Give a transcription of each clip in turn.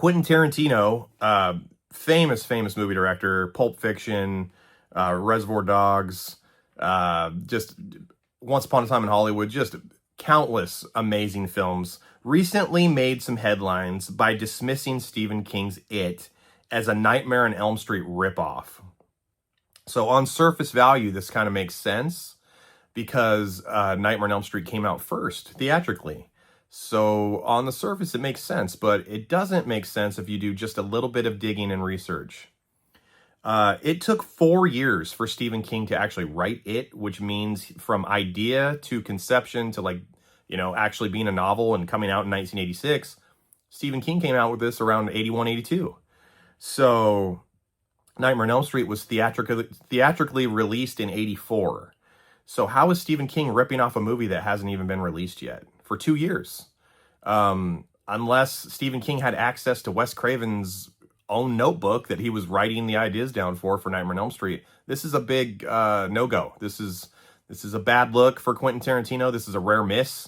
Quentin Tarantino, famous movie director, Pulp Fiction, Reservoir Dogs, just Once Upon a Time in Hollywood, just countless amazing films, recently made some headlines by dismissing Stephen King's It as a Nightmare on Elm Street ripoff. So on surface value, this kind of makes sense because Nightmare on Elm Street came out first theatrically. So on the surface, it makes sense, but it doesn't make sense if you do just a little bit of digging and research. It took 4 years for Stephen King to actually write it, which means from idea to conception to actually being a novel and coming out in 1986. Stephen King came out with this around 81, 82. So Nightmare on Elm Street was theatrically released in 84. So how is Stephen King ripping off a movie that hasn't even been released yet for 2 years? Unless Stephen King had access to Wes Craven's own notebook that he was writing the ideas down for Nightmare on Elm Street. This is a big no-go. This is a bad look for Quentin Tarantino. This is a rare miss.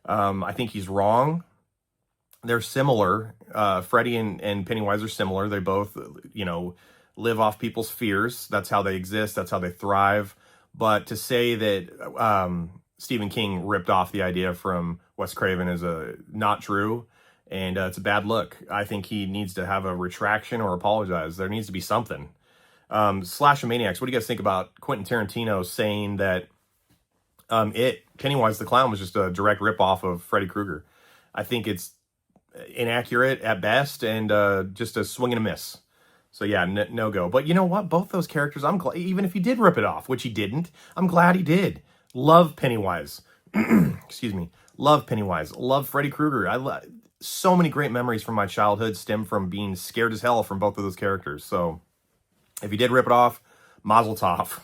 I think he's wrong. They're similar. Freddy and Pennywise are similar. They both, live off people's fears. That's how they exist. That's how they thrive. But to say that Stephen King ripped off the idea from Wes Craven is not true. And it's a bad look. I think he needs to have a retraction or apologize. There needs to be something. Slash-O-Maniacs, what do you guys think about Quentin Tarantino saying that Pennywise the Clown was just a direct ripoff of Freddy Krueger? I think it's inaccurate at best and just a swing and a miss. So yeah, no go. But you know what? Both those characters, I'm glad, even if he did rip it off, which he didn't, I'm glad he did. Love Pennywise. Excuse me. Love Pennywise. Love Freddy Krueger. So many great memories from my childhood stem from being scared as hell from both of those characters. So if he did rip it off, mazel tov.